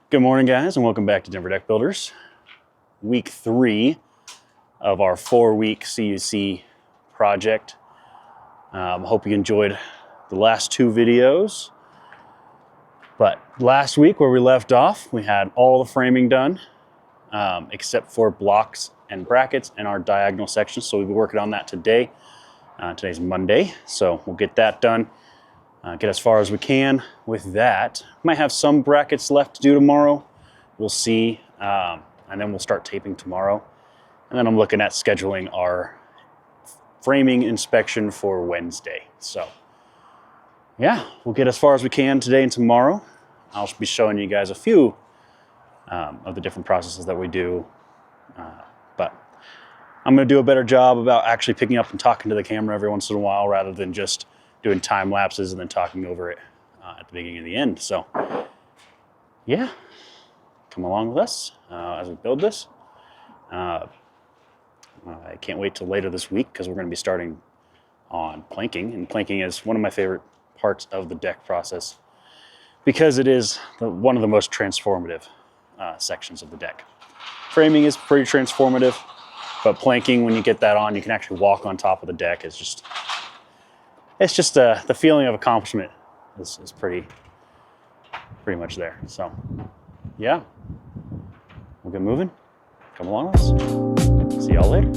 Good morning, guys, and welcome back to Denver Deck Builders. Week 3 of our 4-week CUC project. Hope you enjoyed the last 2 videos. But last week, where we left off, we had all the framing done, except for blocks and brackets and our diagonal sections. So we'll be working on that today. Today's Monday, so we'll get that done. Get as far as we can with that. Might have some brackets left to do tomorrow. We'll see. And then we'll start taping tomorrow. And then I'm looking at scheduling our framing inspection for Wednesday. So yeah, we'll get as far as we can today and tomorrow. I'll be showing you guys a few of the different processes that we do. But I'm going to do a better job about actually picking up and talking to the camera every once in a while rather than just doing time lapses and then talking over it at the beginning and the end. So yeah, come along with us as we build this. I can't wait till later this week because we're going to be starting on planking, and planking is one of my favorite parts of the deck process because it is one of the most transformative sections of the deck. Framing is pretty transformative, but planking, when you get that on, you can actually walk on top of the deck. It's just the feeling of accomplishment is pretty much there. So yeah, we'll get moving. Come along with us. See y'all later.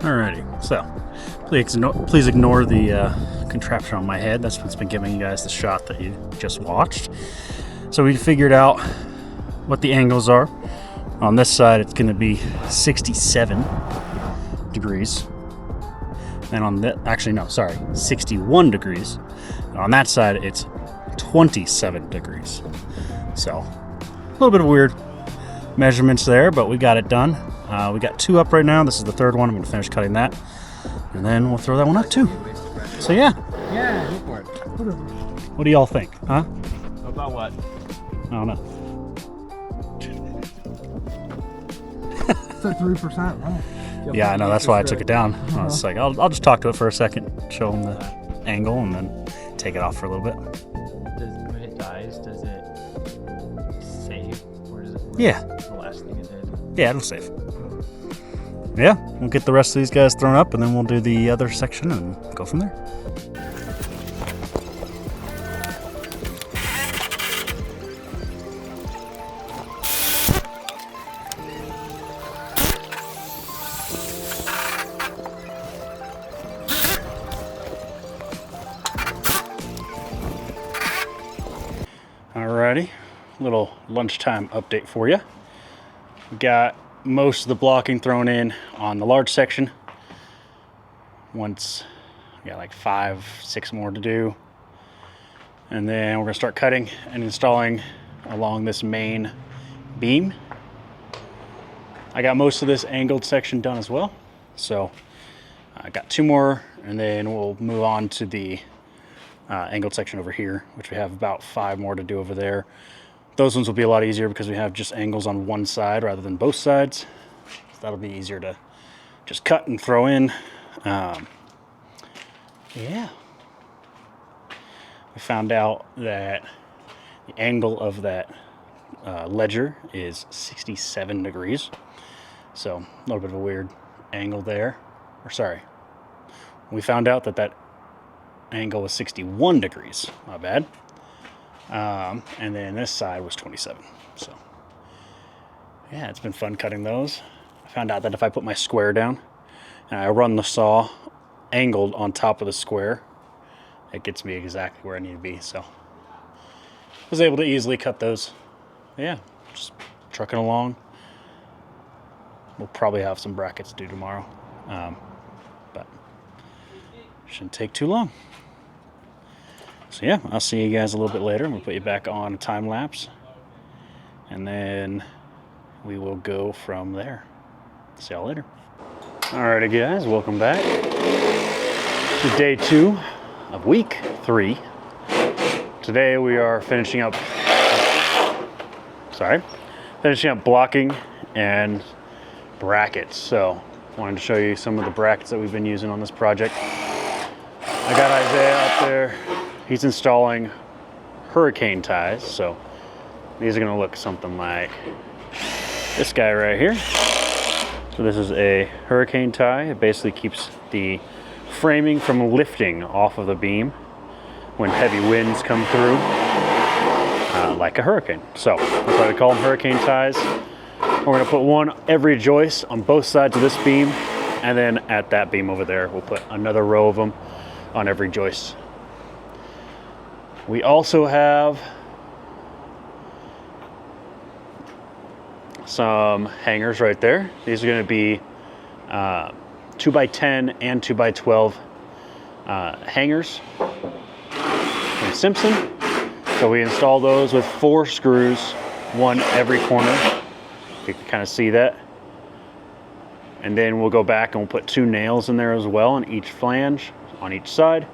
Alrighty, so please ignore the contraption on my head. That's what's been giving you guys the shot that you just watched. So we figured out what the angles are. On this side, it's going to be 67 degrees. And on that, actually no, sorry, 61 degrees. And on that side, it's 27 degrees. So a little bit of weird measurements there, but we got it done. We got 2 up right now. This is the 3rd one. I'm going to finish cutting that, and then we'll throw that one up too. So yeah. Yeah, go for it. What do y'all think, huh? About what? I don't know. It's at 3%, right? Yeah, I know. That's why I took it down. I was like, I'll just talk to it for a second, show them the angle, and then take it off for a little bit. When it dies, does it save, or does it? Yeah. The last thing it did. Yeah, it'll save. Yeah, we'll get the rest of these guys thrown up, and then we'll do the other section and go from there. Alrighty, little lunchtime update for you. We got most of the blocking thrown in on the large section. Once we got like 5-6 more to do, and then we're gonna start cutting and installing along this main beam. I got most of this angled section done as well, so I got 2 more, and then we'll move on to the angled section over here, which we have about 5 more to do over there. Those ones will be a lot easier because we have just angles on one side rather than both sides. So that'll be easier to just cut and throw in. Yeah. We found out that the angle of that ledger is 67 degrees. So a little bit of a weird angle there. Or sorry. We found out that that angle was 61 degrees. My bad. And then this side was 27. So yeah, it's been fun cutting those. I found out that if I put my square down and I run the saw angled on top of the square, it gets me exactly where I need to be. So I was able to easily cut those. Yeah, just trucking along. We'll probably have some brackets due tomorrow, but shouldn't take too long. So yeah, I'll see you guys a little bit later. I'm gonna put you back on a time lapse, and then we will go from there. See y'all later. Alrighty guys, welcome back to day 2 of week 3. Today we are finishing up blocking and brackets. So I wanted to show you some of the brackets that we've been using on this project. I got Isaiah up there. He's installing hurricane ties. So these are gonna look something like this guy right here. So this is a hurricane tie. It basically keeps the framing from lifting off of the beam when heavy winds come through, like a hurricane. So that's why we call them hurricane ties. We're gonna put one every joist on both sides of this beam, and then at that beam over there, we'll put another row of them on every joist. We also have some hangers right there. These are going to be 2x10 and 2x12 hangers from Simpson. So we install those with 4 screws, one every corner. You can kind of see that. And then we'll go back and we'll put 2 nails in there as well on each flange, on each side.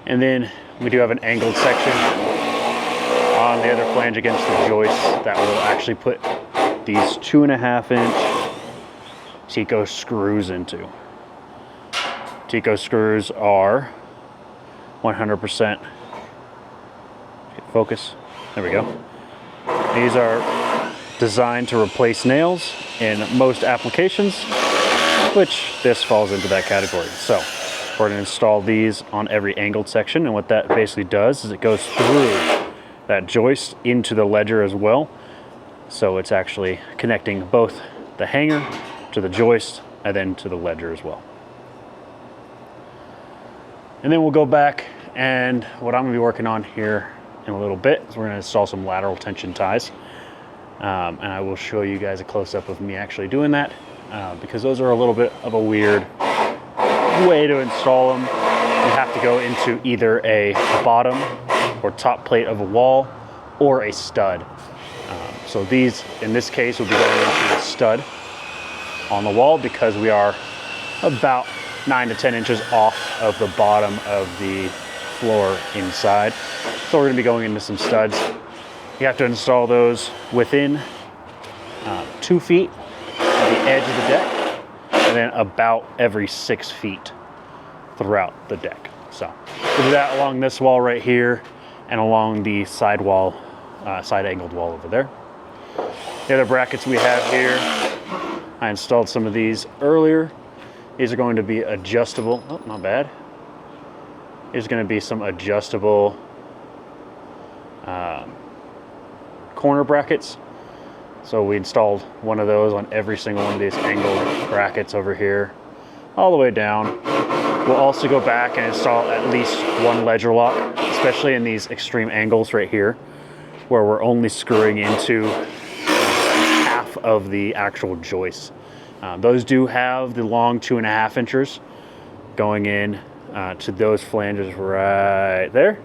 And then we do have an angled section on the other flange against the joist that will actually put these 2.5-inch Tico screws into. Tico screws are 100%. Focus. There we go. These are designed to replace nails in most applications, which this falls into that category. So we're going to install these on every angled section, and what that basically does is it goes through that joist into the ledger as well. So it's actually connecting both the hanger to the joist and then to the ledger as well. And then we'll go back, and what I'm going to be working on here in a little bit is we're going to install some lateral tension ties. And I will show you guys a close-up of me actually doing that, because those are a little bit of a weird way to install them. You have to go into either a bottom or top plate of a wall or a stud. So these, in this case, will be going into a stud on the wall because we are about 9 to 10 inches off of the bottom of the floor inside. So we're going to be going into some studs. You have to install those within 2 feet of the edge of the deck, and then about every 6 feet throughout the deck. So we'll do that along this wall right here and along the side wall, side angled wall over there. The other brackets we have here, I installed some of these earlier. These are going to be adjustable. Oh, not bad. There's going to be some adjustable corner brackets. So we installed one of those on every single one of these angled brackets over here, all the way down. We'll also go back and install at least one ledger lock, especially in these extreme angles right here, where we're only screwing into half of the actual joist. Those do have the long 2.5 inches going in to those flanges right there,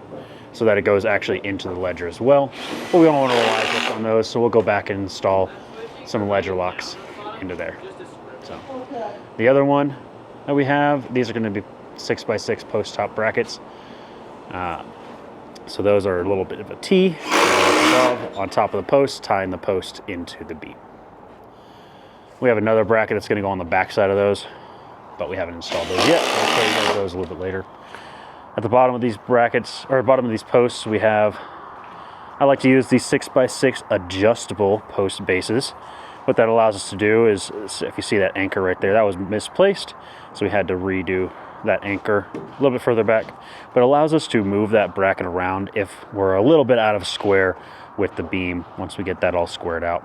so that it goes actually into the ledger as well. But we don't want to rely just on those, so we'll go back and install some ledger locks into there. So the other one that we have, these are going to be 6x6 post top brackets. So those are a little bit of a T above, on top of the post, tying the post into the beam. We have another bracket that's going to go on the back side of those, but we haven't installed those yet. I'll show you guys those a little bit later. At the bottom of these brackets, or bottom of these posts, we have, I like to use these 6x6 adjustable post bases. What that allows us to do is, if you see that anchor right there, that was misplaced, so we had to redo that anchor a little bit further back, but it allows us to move that bracket around if we're a little bit out of square with the beam once we get that all squared out.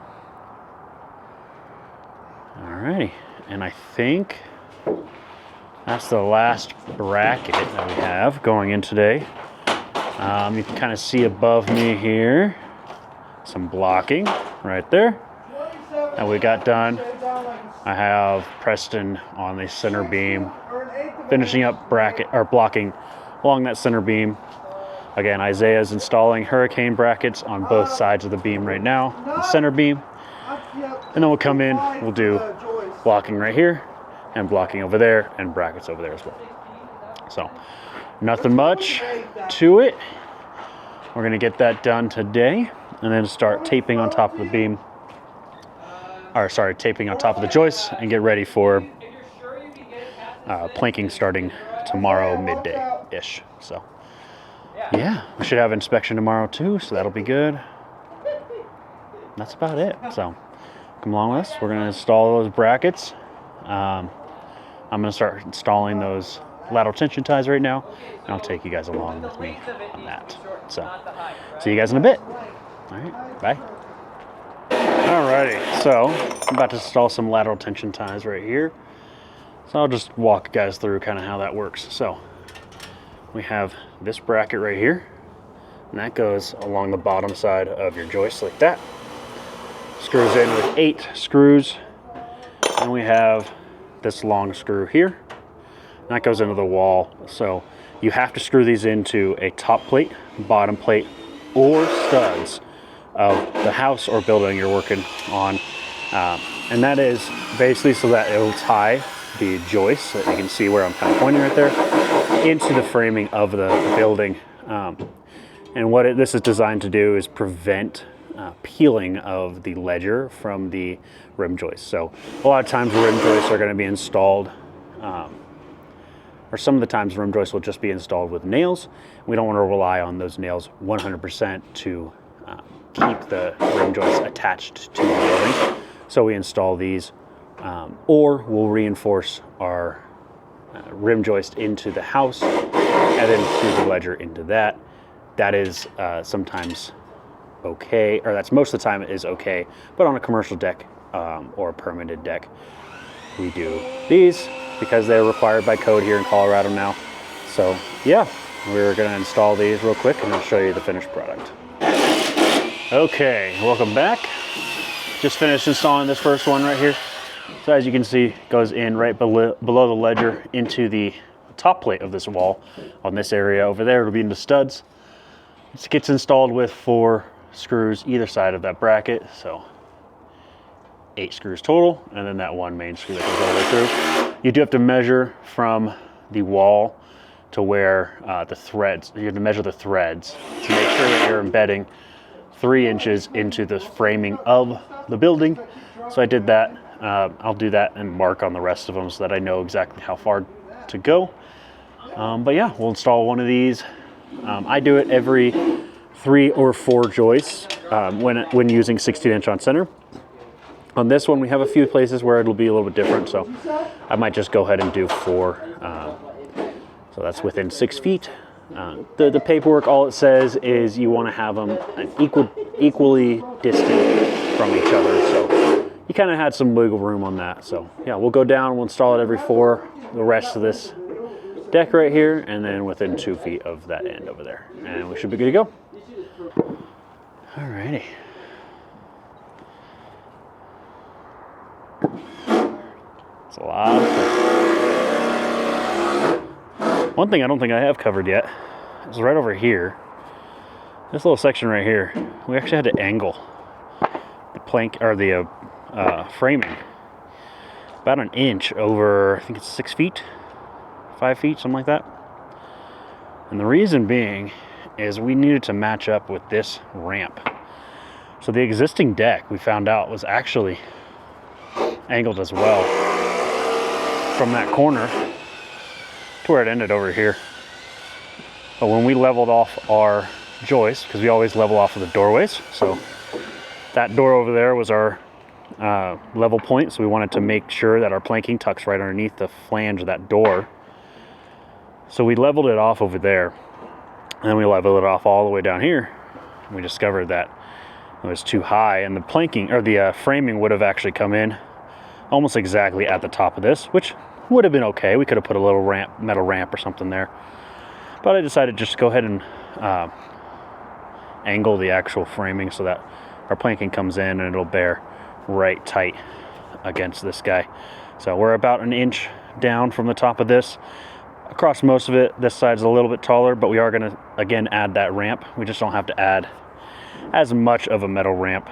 Alrighty, and I think That's the last bracket that we have going in today. You can kind of see above me here some blocking right there. And we got done. I have Preston on the center beam, finishing up bracket or blocking along that center beam. Again, Isaiah's installing hurricane brackets on both sides of the beam right now, the center beam. And then we'll come in, we'll do blocking right here and blocking over there and brackets over there as well. So nothing much to it. We're gonna get that done today and then start taping on top of the beam, or sorry, taping on top of the joists and get ready for planking starting tomorrow midday-ish. So yeah, we should have inspection tomorrow too, so that'll be good. That's about it. So come along with us. We're gonna install those brackets. I'm gonna start installing those lateral tension ties right now, and I'll take you guys along with me on that. So see you guys in a bit. All right, bye. Alrighty, so I'm about to install some lateral tension ties right here. So I'll just walk you guys through kind of how that works. So we have this bracket right here, and that goes along the bottom side of your joist like that. Screws in with 8 screws, and we have this long screw here. That goes into the wall. So you have to screw these into a top plate, bottom plate, or studs of the house or building you're working on. And that is basically so that it will tie the joist, so that you can see where I'm kind of pointing right there, into the framing of the building. And what this is designed to do is prevent peeling of the ledger from the rim joist. So a lot of times rim joists are going to be installed, or some of the times rim joists will just be installed with nails. We don't want to rely on those nails 100% to keep the rim joists attached to the building. So we install these, or we'll reinforce our rim joist into the house and then through the ledger into that. That is sometimes okay, or that's most of the time it is okay, but on a commercial deck or a permitted deck, we do these because they're required by code here in Colorado now. So yeah, we're gonna install these real quick and I'll show you the finished product. Okay, welcome back. Just finished installing this first one right here. So as you can see, it goes in right below the ledger into the top plate of this wall. On this area over there, it'll be into studs. This gets installed with 4 screws either side of that bracket, so 8 screws total, and then that one main screw that goes all the way through. You do have to measure from the wall to where the threads, you have to measure the threads to make sure that you're embedding 3 inches into the framing of the building. So I did that. I'll do that and mark on the rest of them so that I know exactly how far to go. But yeah, we'll install one of these. I do it every 3 or 4 joists when using 16-inch on center. On this one, we have a few places where it'll be a little bit different, so I might just go ahead and do 4. So that's within 6 feet. The paperwork, all it says is you want to have them equally distant from each other. So you kind of had some wiggle room on that. So yeah, we'll go down, we'll install it every 4, the rest of this deck right here, and then within 2 feet of that end over there. And we should be good to go. Alrighty. It's a lot of fun. One thing I don't think I have covered yet is right over here. This little section right here, we actually had to angle the plank or the framing about an inch over, I think it's 6 feet, 5 feet, something like that. And the reason being is we needed to match up with this ramp. So the existing deck, we found out, was actually angled as well from that corner to where it ended over here. But when we leveled off our joist, because we always level off of the doorways, so that door over there was our level point, so we wanted to make sure that our planking tucks right underneath the flange of that door. So we leveled it off over there, and then we leveled it off all the way down here. And we discovered that it was too high, and the planking or the framing would have actually come in almost exactly at the top of this, which would have been okay. We could have put a little ramp, metal ramp or something there. But I decided just to go ahead and angle the actual framing so that our planking comes in and it'll bear right tight against this guy. So we're about an inch down from the top of this. Across most of it, this side's a little bit taller, but we are going to, again, add that ramp. We just don't have to add as much of a metal ramp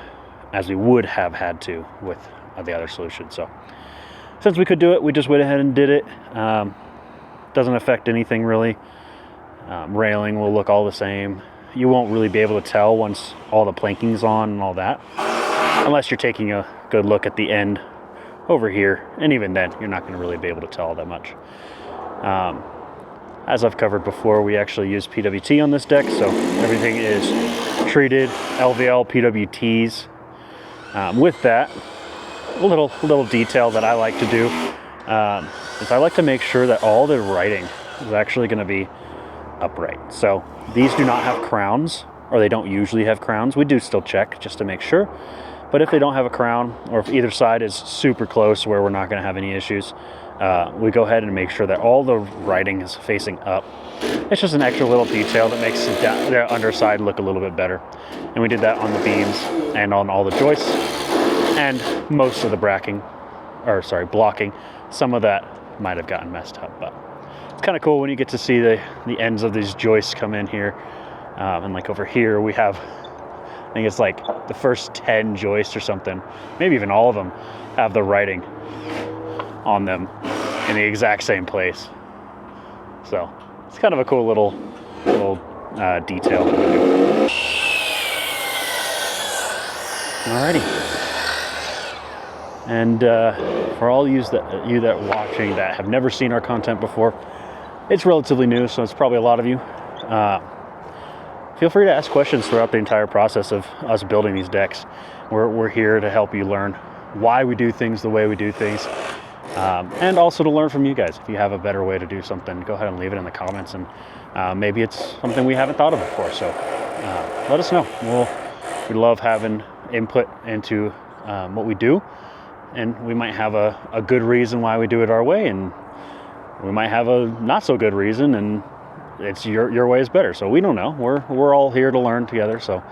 as we would have had to with the other solution. So since we could do it, we just went ahead and did it. Doesn't affect anything really. Railing will look all the same. You won't really be able to tell once all the planking's on and all that, unless you're taking a good look at the end over here, and even then you're not going to really be able to tell all that much. As I've covered before, we actually use PWT on this deck, so everything is treated LVL PWTs. With that, a little detail that I like to do is I like to make sure that all the writing is actually going to be upright. So these do not have crowns, or they don't usually have crowns. We do still check just to make sure. But if they don't have a crown, or if either side is super close where we're not going to have any issues, we go ahead and make sure that all the writing is facing up. It's just an extra little detail that makes the underside look a little bit better. And we did that on the beams and on all the joists and most of the blocking. Some of that might have gotten messed up, but it's kind of cool when you get to see the ends of these joists come in here. And like over here we have, I think it's like the first 10 joists or something, maybe even all of them have the writing on them in the exact same place. So it's kind of a cool little detail that we do. Alrighty. And for all you that are watching that have never seen our content before, it's relatively new, so it's probably a lot of you. Feel free to ask questions throughout the entire process of us building these decks. We're here to help you learn why we do things the way we do things, and also to learn from you guys. If you have a better way to do something, go ahead and leave it in the comments, and maybe it's something we haven't thought of before. So let us know. We love having input into what we do, and we might have a good reason why we do it our way, and we might have a not so good reason, and it's your way is better. So we don't know. We're all here to learn together. So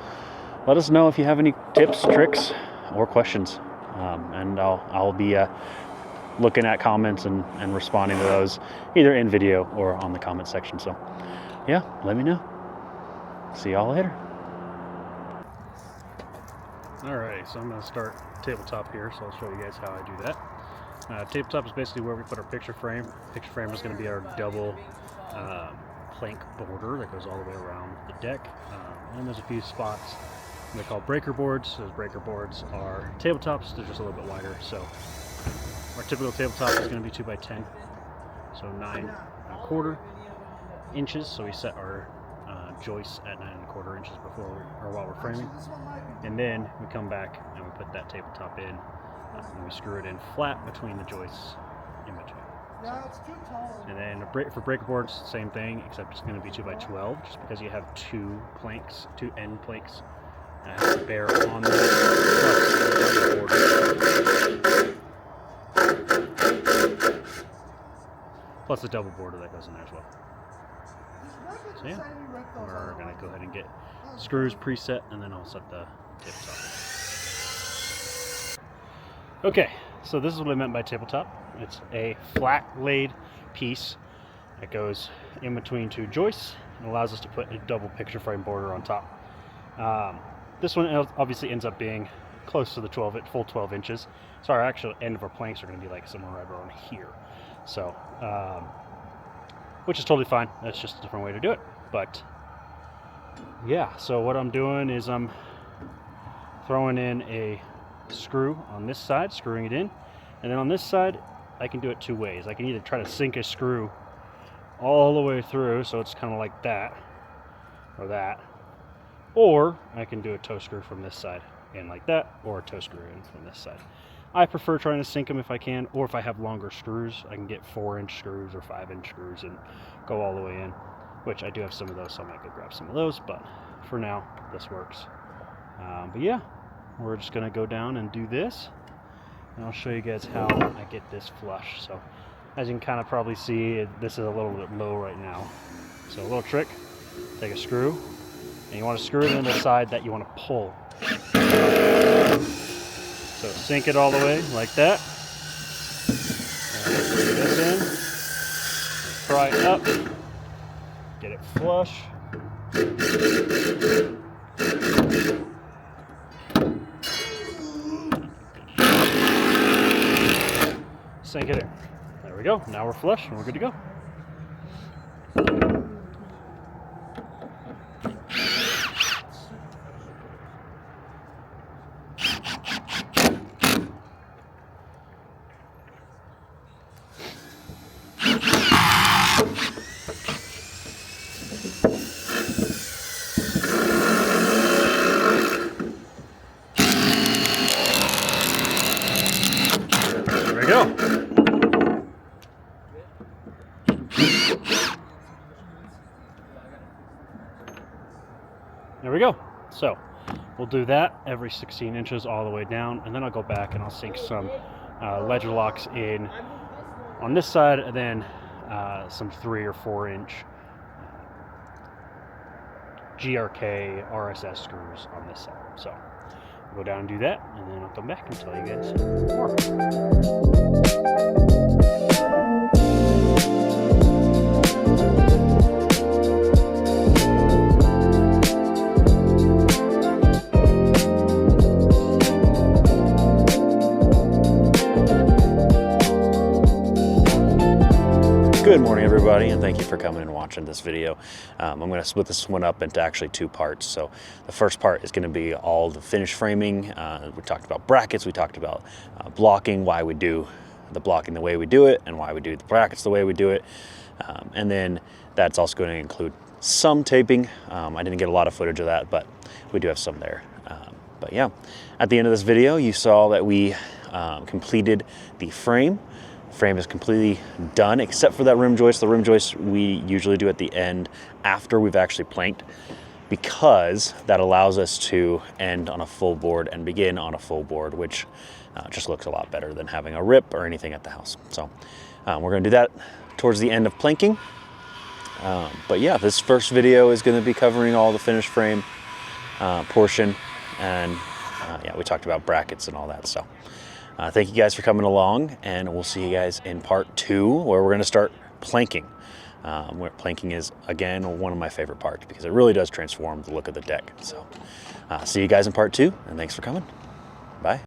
let us know if you have any tips, tricks, or questions, and I'll be looking at comments and responding to those either in video or on the comment section. So yeah, let me know. See y'all later. Alright, so I'm going to start tabletop here, so I'll show you guys how I do that. Tabletop is basically where we put our picture frame. Picture frame is going to be our double plank border that goes all the way around the deck. And there's a few spots they're called breaker boards. Those breaker boards are tabletops, they're just a little bit wider. So our typical tabletop is going to be 2x10, so 9¼ inches. So we set our joists at 9¼ inches while we're framing, and then we come back and we put that tabletop in, and we screw it in flat between the joists in between. And then for breaker boards, same thing, except it's going to be 2x12, just because you have two end planks that have to bear on the plus the double border that goes in there as well. So yeah, we're going to go ahead and get screws preset, and then I'll set the tabletop in. Okay, so this is what I meant by tabletop. It's a flat laid piece that goes in between two joists and allows us to put a double picture frame border on top. This one obviously ends up being close to the full 12 inches. So our actual end of our planks are going to be like somewhere right around here. So, which is totally fine. That's just a different way to do it. But yeah, so what I'm doing is I'm throwing in a screw on this side, screwing it in, and then on this side I can do it two ways. I can either try to sink a screw all the way through, so it's kind of like that or that, or I can do a toe screw from this side in like that, or a toe screw in from this side. I prefer trying to sink them if I can, or if I have longer screws, I can get 4-inch screws or 5-inch screws and go all the way in, which I do have some of those, so I might go grab some of those, but for now, this works. But yeah, we're just gonna go down and do this, and I'll show you guys how I get this flush. So as you can kind of probably see, this is a little bit low right now. So a little trick, take a screw, and you want to screw it in the side that you want to pull. So sink it all the way like that. And bring this in, pry it up, get it flush. Sink it in. There we go. Now we're flush and we're good to go. There we go. There we go. So we'll do that every 16 inches all the way down, and then I'll go back and I'll sink some ledger locks in on this side, and then some 3 or 4 inch GRK RSS screws on this side. So I'll go down and do that, and then I'll come back and tell you guys more. Good morning, everybody, and thank you for coming and watching this video. I'm going to split this one up into actually 2 parts. So the first part is going to be all the finish framing. We talked about brackets, we talked about blocking, why we do the blocking the way we do it, and why we do the brackets the way we do it. And then that's also going to include some taping. I didn't get a lot of footage of that, but we do have some there. But yeah, at the end of this video, you saw that we completed the frame. Frame is completely done except for that rim joist. The rim joist we usually do at the end after we've actually planked, because that allows us to end on a full board and begin on a full board, which just looks a lot better than having a rip or anything at the house. So we're going to do that towards the end of planking. But yeah, this first video is going to be covering all the finished frame portion, and yeah, we talked about brackets and all that. So thank you guys for coming along, and we'll see you guys in part 2, where we're going to start planking. Where planking is, again, one of my favorite parts, because it really does transform the look of the deck. So see you guys in part 2, and thanks for coming.